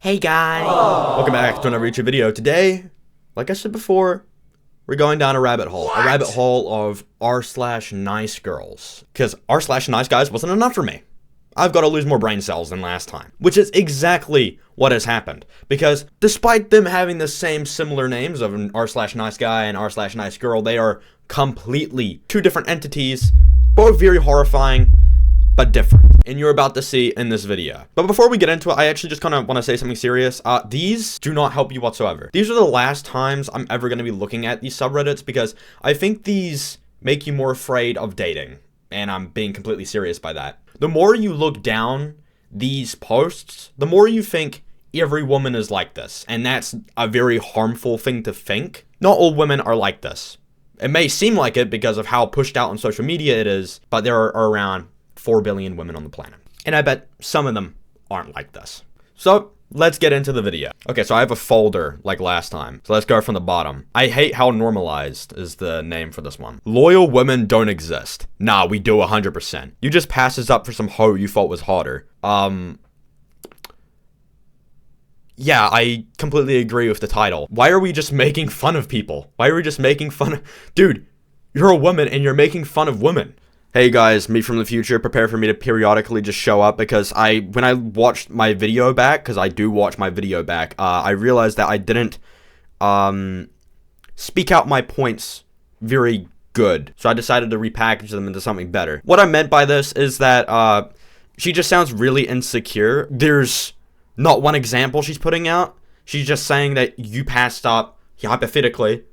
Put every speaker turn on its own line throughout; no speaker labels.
Hey guys! Welcome back to another YouTube video. Today, like I said before, we're going down a rabbit hole. A rabbit hole of r/NiceGirls. Because r/NiceGuys wasn't enough for me. I've got to lose more brain cells than last time. Which is exactly what has happened. Because despite them having the same similar names of r/NiceGuy and r/NiceGirl, they are completely two different entities, both very horrifying, but different. And you're about to see in this video. But before we get into it, I actually just kind of want to say something serious. These do not help you whatsoever. These are the last times I'm ever going to be looking at these subreddits because I think these make you more afraid of dating. And I'm being completely serious by that. The more you look down these posts, the more you think every woman is like this. And that's a very harmful thing to think. Not all women are like this. It may seem like it because of how pushed out on social media it is, but there are around 4 billion women on the planet. And I bet some of them aren't like this. So let's get into the video. Okay, so I have a folder like last time. So let's go from the bottom. I hate how normalized is the name for this one. Loyal women don't exist. Nah, we do 100%. You just pass this up for some hoe you thought was hotter. Yeah, I completely agree with the title. Why are we just making fun of people? Why are we just making fun of... Dude, you're a woman and you're making fun of women. Hey guys, me from the future, prepare for me to periodically just show up because when I watched my video back, because I do watch my video back, I realized that I didn't speak out my points very good. So I decided to repackage them into something better. What I meant by this is that she just sounds really insecure. There's not one example she's putting out. She's just saying that you passed up, hypothetically,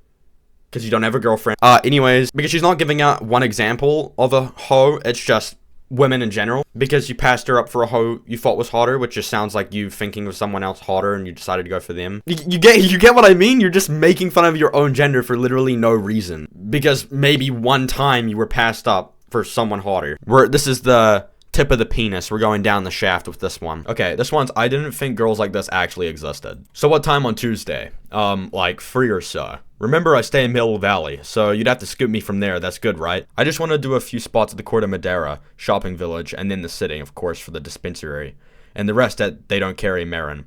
because you don't have a girlfriend. Anyways, because she's not giving out one example of a hoe, it's just women in general. Because you passed her up for a hoe you thought was hotter, which just sounds like you thinking of someone else hotter and you decided to go for them. You get what I mean? You're just making fun of your own gender for literally no reason. Because maybe one time you were passed up for someone hotter. This is the tip of the penis. We're going down the shaft with this one. Okay, this one's, I didn't think girls like this actually existed. So what time on Tuesday? Like 3 or so. Remember, I stay in Middle Valley, so you'd have to scoop me from there. That's good, right? I just want to do a few spots at the Corte Madera shopping village, and then the city, of course, for the dispensary. And the rest at They Don't Carry Marin.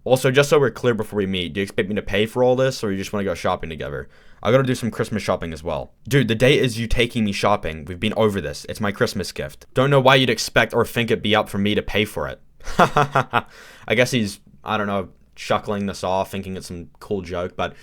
Also, just so we're clear before we meet, do you expect me to pay for all this, or you just want to go shopping together? I gotta do some Christmas shopping as well. Dude, the date is you taking me shopping. We've been over this. It's my Christmas gift. Don't know why you'd expect or think it'd be up for me to pay for it. I guess he's, I don't know, chuckling this off, thinking it's some cool joke, but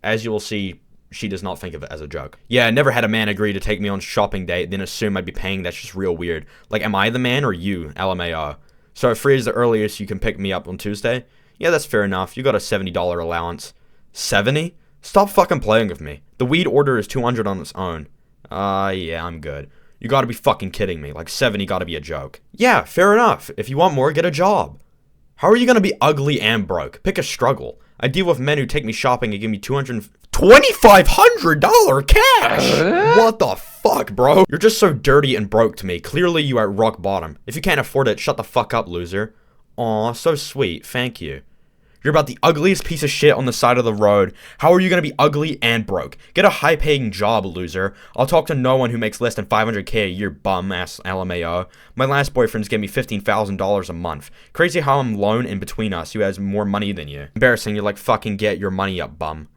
as you will see, she does not think of it as a joke. Yeah, I never had a man agree to take me on shopping date, then assume I'd be paying. That's just real weird. Like, am I the man or you? LMAO. So if 3 is the earliest you can pick me up on Tuesday? Yeah, that's fair enough. You got a $70 allowance. 70? Stop fucking playing with me. The weed order is 200 on its own. Yeah, I'm good. You gotta be fucking kidding me. Like, 70 gotta be a joke. Yeah, fair enough. If you want more, get a job. How are you gonna be ugly and broke? Pick a struggle. I deal with men who take me shopping and give me $2,500 cash! What the fuck, bro? You're just so dirty and broke to me. Clearly you at rock bottom. If you can't afford it, shut the fuck up, loser. Aw, so sweet. Thank you. You're about the ugliest piece of shit on the side of the road. How are you gonna be ugly and broke? Get a high-paying job, loser. I'll talk to no one who makes less than $500K a year, bum-ass LMAO. My last boyfriend's gave me $15,000 a month. Crazy how I'm lone in between us who has more money than you. Embarrassing, you're like, fucking get your money up, bum.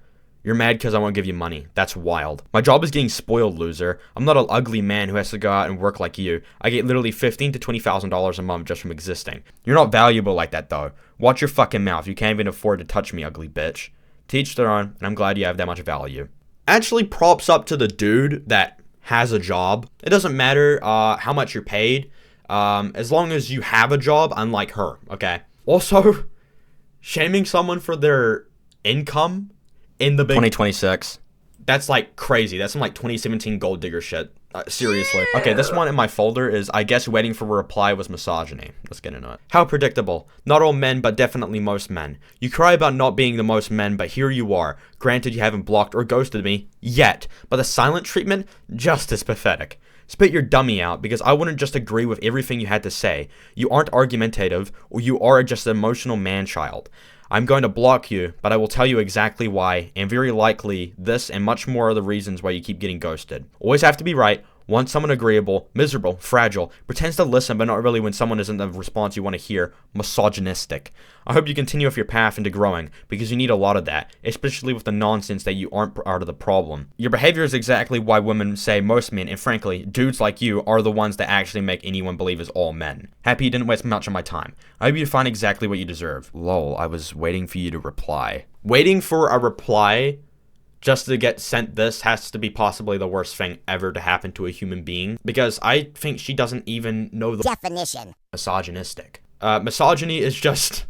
You're mad because I won't give you money. That's wild. My job is getting spoiled, loser. I'm not an ugly man who has to go out and work like you. I get literally $15,000 to $20,000 a month just from existing. You're not valuable like that, though. Watch your fucking mouth. You can't even afford to touch me, ugly bitch. To each their own, and I'm glad you have that much value. Actually, props up to the dude that has a job. It doesn't matter how much you're paid, as long as you have a job, unlike her, okay? Also, shaming someone for their income in the big 2026. That's like crazy. That's some like 2017 gold digger shit. Seriously. Okay, this one in my folder is, I guess waiting for a reply was misogyny. Let's get into it. How predictable. Not all men, but definitely most men. You cry about not being the most men, but here you are. Granted, you haven't blocked or ghosted me yet, but the silent treatment, just as pathetic. Spit your dummy out, because I wouldn't just agree with everything you had to say. You aren't argumentative, or you are just an emotional man-child. I'm going to block you, but I will tell you exactly why, and very likely this and much more are the reasons why you keep getting ghosted. Always have to be right, Wants someone agreeable, miserable, fragile, pretends to listen but not really when someone isn't the response you want to hear, misogynistic. I hope you continue off your path into growing, because you need a lot of that, especially with the nonsense that you aren't part of the problem. Your behavior is exactly why women say most men, and frankly, dudes like you, are the ones that actually make anyone believe is all men. Happy you didn't waste much of my time. I hope you find exactly what you deserve. Lol, I was waiting for you to reply. Waiting for a reply just to get sent this has to be possibly the worst thing ever to happen to a human being, because I think she doesn't even know the definition. Misogynistic. Misogyny is just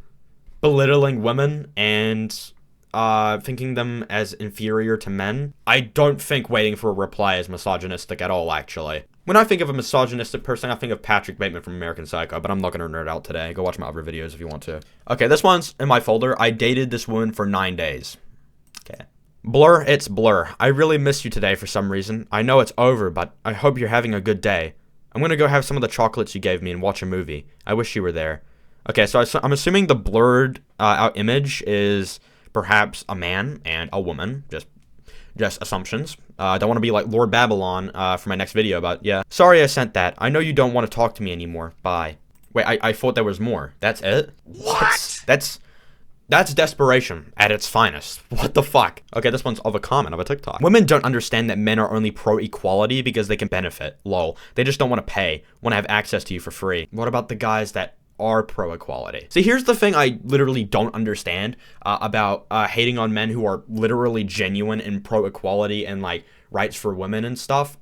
belittling women and thinking them as inferior to men. I don't think waiting for a reply is misogynistic at all, actually. When I think of a misogynistic person, I think of Patrick Bateman from American Psycho, but I'm not going to nerd out today. Go watch my other videos if you want to. Okay, this one's in my folder. I dated this woman for 9 days. Okay. Blur, it's Blur. I really miss you today for some reason. I know it's over, but I hope you're having a good day. I'm gonna go have some of the chocolates you gave me and watch a movie. I wish you were there. Okay, so I'm assuming the blurred out image is perhaps a man and a woman. Just assumptions. I don't want to be like Lord Babylon for my next video, but yeah. Sorry I sent that. I know you don't want to talk to me anymore. Bye. Wait, I thought there was more. That's it? What? That's desperation at its finest. What the fuck? Okay, this one's of a comment of a TikTok. Women don't understand that men are only pro-equality because they can benefit. Lol. They just don't want to pay, want to have access to you for free. What about the guys that are pro-equality? See, here's the thing I literally don't understand about hating on men who are literally genuine in pro-equality and like rights for women and stuff.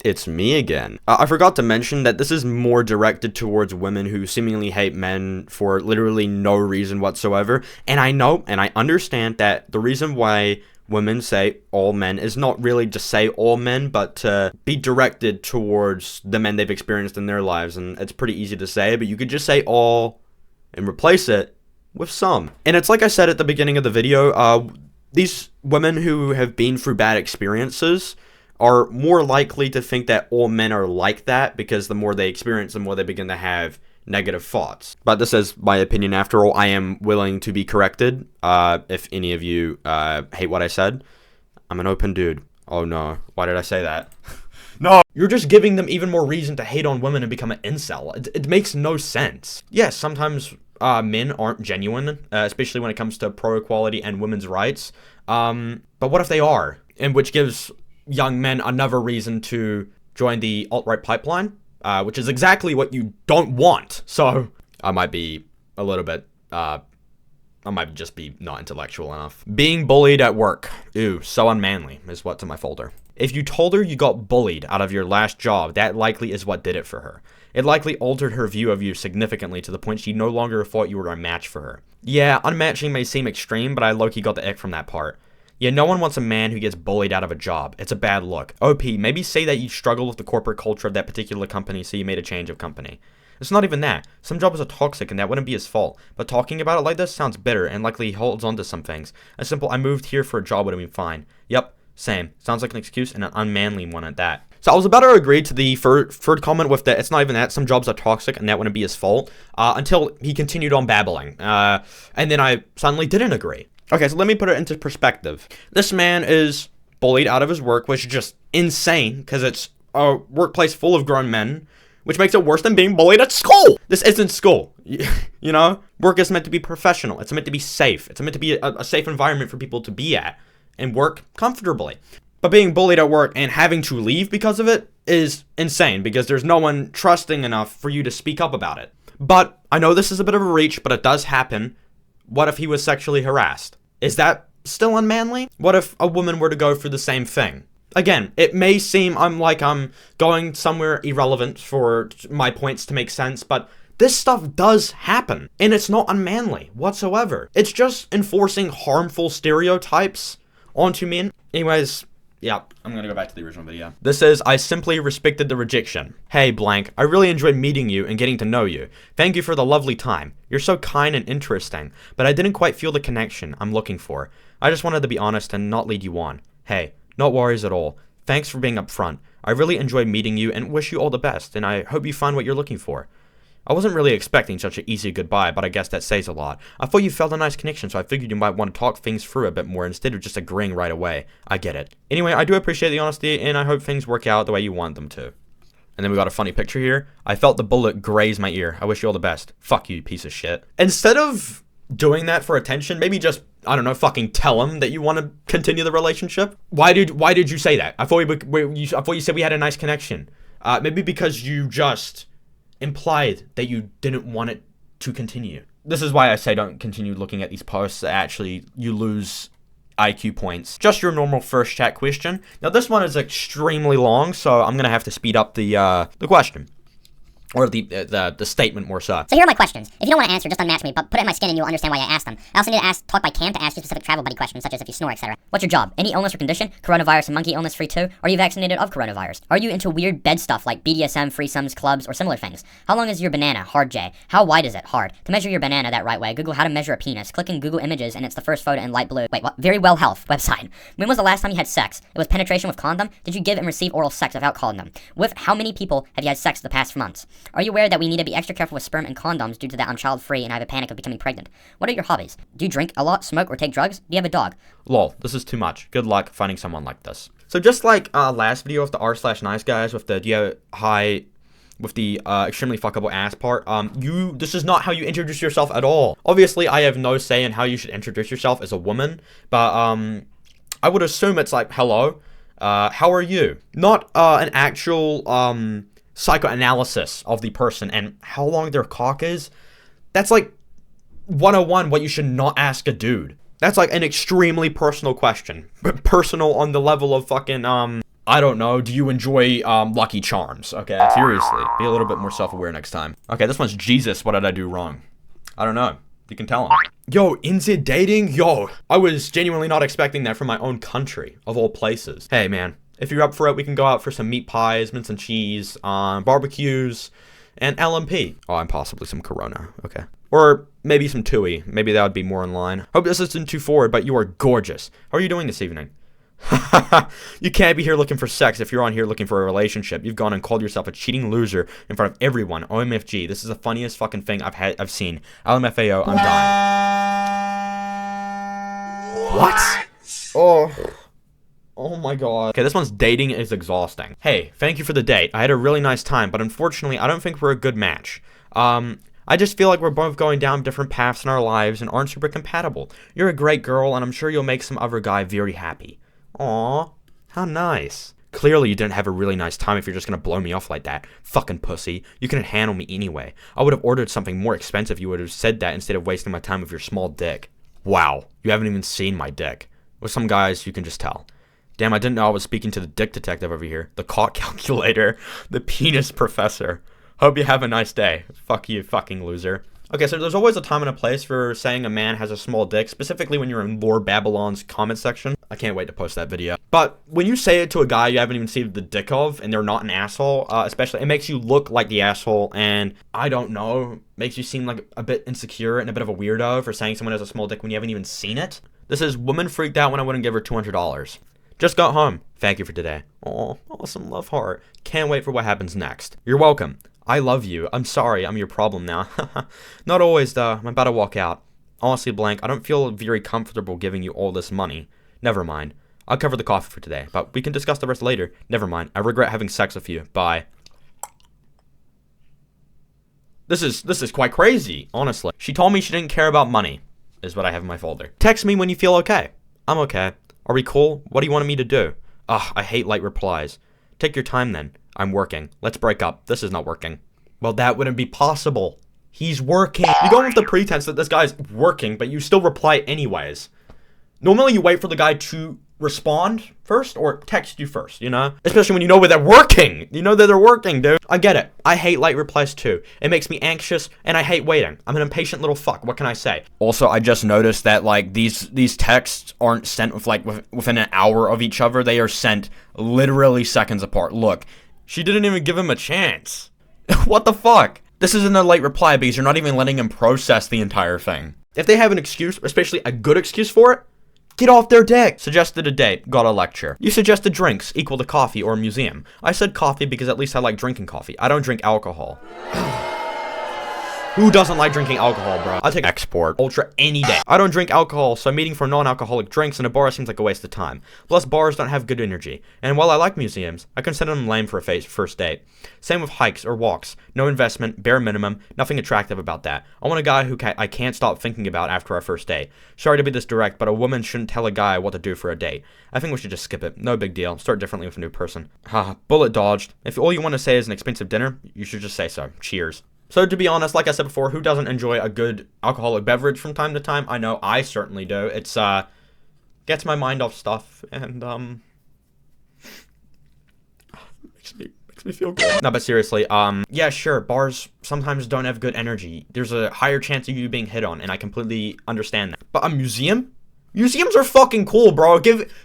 It's me again. I forgot to mention that this is more directed towards women who seemingly hate men for literally no reason whatsoever. And I know and I understand that the reason why women say all men is not really to say all men, but to be directed towards the men they've experienced in their lives. And it's pretty easy to say, but you could just say all and replace it with some. And it's like I said at the beginning of the video, these women who have been through bad experiences are more likely to think that all men are like that, because the more they experience, the more they begin to have negative thoughts. But this is my opinion after all. I am willing to be corrected if any of you hate what I said. I'm an open dude. Oh no, why did I say that? No! You're just giving them even more reason to hate on women and become an incel. It makes no sense. Yes, sometimes men aren't genuine, especially when it comes to pro-equality and women's rights. But what if they are? And which gives young men another reason to join the alt-right pipeline, which is exactly what you don't want. So I might be a little bit, I might just be not intellectual enough. Being bullied at work. Ew, so unmanly is what's in my folder. If you told her you got bullied out of your last job, that likely is what did it for her. It likely altered her view of you significantly to the point she no longer thought you were a match for her. Yeah, unmatching may seem extreme, but I low-key got the ick from that part. Yeah, no one wants a man who gets bullied out of a job. It's a bad look. OP, maybe say that you struggle with the corporate culture of that particular company, so you made a change of company. It's not even that. Some jobs are toxic and that wouldn't be his fault. But talking about it like this sounds bitter and likely he holds on to some things. A simple, I moved here for a job would have been fine. Yep, same. Sounds like an excuse and an unmanly one at that. So I was about to agree to the third comment with that. It's not even that. Some jobs are toxic and that wouldn't be his fault. Until he continued on babbling. And then I suddenly didn't agree. Okay, so let me put it into perspective. This man is bullied out of his work, which is just insane because it's a workplace full of grown men, which makes it worse than being bullied at school. This isn't school, you know? Work is meant to be professional. It's meant to be safe. It's meant to be a safe environment for people to be at and work comfortably. But being bullied at work and having to leave because of it is insane because there's no one trusting enough for you to speak up about it. But I know this is a bit of a reach, but it does happen. What if he was sexually harassed? Is that still unmanly? What if a woman were to go through the same thing? Again, it may seem like I'm going somewhere irrelevant for my points to make sense, but this stuff does happen, and it's not unmanly whatsoever. It's just enforcing harmful stereotypes onto men. Anyways, yeah, I'm gonna go back to the original video. This is, I simply respected the rejection. Hey, blank, I really enjoyed meeting you and getting to know you. Thank you for the lovely time. You're so kind and interesting, but I didn't quite feel the connection I'm looking for. I just wanted to be honest and not lead you on. Hey, no worries at all. Thanks for being upfront. I really enjoyed meeting you and wish you all the best, and I hope you find what you're looking for. I wasn't really expecting such an easy goodbye, but I guess that says a lot. I thought you felt a nice connection, so I figured you might want to talk things through a bit more instead of just agreeing right away. I get it. Anyway, I do appreciate the honesty, and I hope things work out the way you want them to. And then we got a funny picture here. I felt the bullet graze my ear. I wish you all the best. Fuck you, piece of shit. Instead of doing that for attention, maybe just, I don't know, fucking tell him that you want to continue the relationship. Why did you say that? I thought you said we had a nice connection. Maybe because you just implied that you didn't want it to continue. This is why I say don't continue looking at these posts. Actually, you lose IQ points. Just your normal first chat question. Now this one is extremely long, so I'm gonna have to speed up the question. Or the statement more so.
So here are my questions. If you don't want to answer, just unmatch me, but put it in my skin and you'll understand why I asked them. I also need to talk by cam to ask you specific travel buddy questions, such as if you snore, etc. What's your job? Any illness or condition? Coronavirus and monkey illness free too? Are you vaccinated of coronavirus? Are you into weird bed stuff like BDSM, threesomes, clubs, or similar things? How long is your banana? Hard J. How wide is it? Hard. To measure your banana that right way, Google how to measure a penis. Click in Google Images and it's the first photo in light blue. Wait, what? Very Well Health website. When was the last time you had sex? It was penetration with condom? Did you give and receive oral sex without condom? With how many people have you had sex the past months? Are you aware that we need to be extra careful with sperm and condoms due to that I'm child-free and I have a panic of becoming pregnant? What are your hobbies? Do you drink a lot, smoke, or take drugs? Do you have a dog?
Lol, this is too much. Good luck finding someone like this. So just like last video of the r/niceguys with the with the extremely fuckable ass part, this is not how you introduce yourself at all. Obviously, I have no say in how you should introduce yourself as a woman, but I would assume it's like, hello, how are you? Not an actual psychoanalysis of the person and how long their cock is. That's like 101 what you should not ask a dude. That's like an extremely personal question. But personal on the level of fucking, I don't know, do you enjoy Lucky Charms? Okay, seriously, be a little bit more self-aware next time. Okay, this one's Jesus, what did I do wrong? I don't know. You can tell him. Yo, NZ dating? Yo, I was genuinely not expecting that from my own country, of all places. Hey, man. If you're up for it, we can go out for some meat pies, mince and cheese, barbecues, and LMP. Oh, and possibly some Corona. Okay. Or maybe some Tui. Maybe that would be more in line. Hope this isn't too forward, but you are gorgeous. How are you doing this evening? You can't be here looking for sex if you're on here looking for a relationship. You've gone and called yourself a cheating loser in front of everyone. OMFG. This is the funniest fucking thing I've seen. LMFAO, I'm dying. What? Oh. Oh my god. Okay, this one's dating is exhausting. Hey, thank you for the date. I had a really nice time, but unfortunately, I don't think we're a good match. I just feel like we're both going down different paths in our lives and aren't super compatible. You're a great girl, and I'm sure you'll make some other guy very happy. Aw, how nice. Clearly, you didn't have a really nice time if you're just gonna blow me off like that. Fucking pussy. You couldn't handle me anyway. I would have ordered something more expensive if you would have said that instead of wasting my time with your small dick. Wow, you haven't even seen my dick. With some guys, you can just tell. Damn, I didn't know I was speaking to the dick detective over here. The cock calculator. The penis professor. Hope you have a nice day. Fuck you, fucking loser. Okay, so there's always a time and a place for saying a man has a small dick, specifically when you're in Lore Babylon's comment section. I can't wait to post that video. But when you say it to a guy you haven't even seen the dick of, and they're not an asshole, especially, it makes you look like the asshole, and I don't know, makes you seem like a bit insecure and a bit of a weirdo for saying someone has a small dick when you haven't even seen it. This is woman freaked out when I wouldn't give her $200. Just got home. Thank you for today. Aw, awesome love heart. Can't wait for what happens next. You're welcome. I love you. I'm sorry, I'm your problem now. Not always, though. I'm about to walk out. Honestly, Blank, I don't feel very comfortable giving you all this money. Never mind. I'll cover the coffee for today, but we can discuss the rest later. Never mind. I regret having sex with you. Bye. This is quite crazy, honestly. She told me she didn't care about money, is what I have in my folder. Text me when you feel okay. I'm okay. Are we cool? What do you want me to do? Ugh, I hate late replies. Take your time then. I'm working. Let's break up. This is not working. Well, that wouldn't be possible. He's working. You go with the pretense that this guy's working, but you still reply anyways. Normally you wait for the guy to respond first or text you first, you know? Especially when you know where they're working. You know that they're working, dude. I get it. I hate late replies too. It makes me anxious and I hate waiting. I'm an impatient little fuck. What can I say? Also, I just noticed that like these texts aren't sent with like within an hour of each other. They are sent literally seconds apart. Look, she didn't even give him a chance. What the fuck? This isn't a late reply because you're not even letting him process the entire thing. If they have an excuse, especially a good excuse for it, get off their dick. Suggested a date, got a lecture. You suggested drinks, equal to coffee or a museum. I said coffee because at least I like drinking coffee. I don't drink alcohol. Who doesn't like drinking alcohol, bro? I'll take Export Ultra any day. I don't drink alcohol, so meeting for non-alcoholic drinks in a bar seems like a waste of time. Plus, bars don't have good energy. And while I like museums, I consider them lame for a first date. Same with hikes or walks. No investment, bare minimum, nothing attractive about that. I want a guy who I can't stop thinking about after our first date. Sorry to be this direct, but a woman shouldn't tell a guy what to do for a date. I think we should just skip it. No big deal. Start differently with a new person. Haha, bullet dodged. If all you want to say is an expensive dinner, you should just say so. Cheers. So to be honest, like I said before, who doesn't enjoy a good alcoholic beverage from time to time? I know I certainly do. It's gets my mind off stuff and makes me feel good. No, but seriously, yeah, sure, bars sometimes don't have good energy. There's a higher chance of you being hit on, and I completely understand that. But a museum? Museums are fucking cool, bro.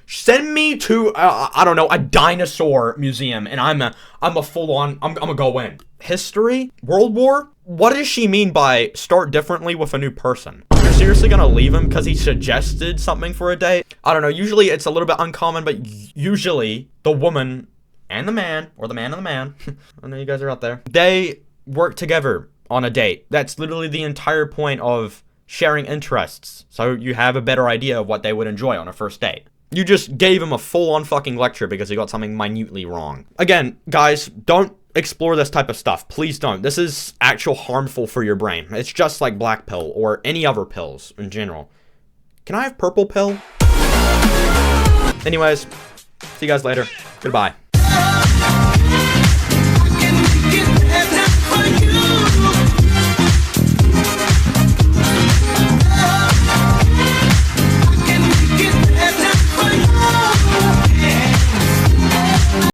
Send me to I don't know, a dinosaur museum, and I'm a full on. I'm gonna go in. History? World War? What does she mean by start differently with a new person? You're seriously gonna leave him because he suggested something for a date? I don't know. Usually it's a little bit uncommon, but usually the woman and the man, or the man and the man, I know you guys are out there, they work together on a date. That's literally the entire point of sharing interests, so you have a better idea of what they would enjoy on a first date. You just gave him a full-on fucking lecture because he got something minutely wrong. Again, guys, don't explore this type of stuff. Please don't. This is actual harmful for your brain. It's just like black pill or any other pills in general. Can I have purple pill? Anyways, see you guys later. Goodbye.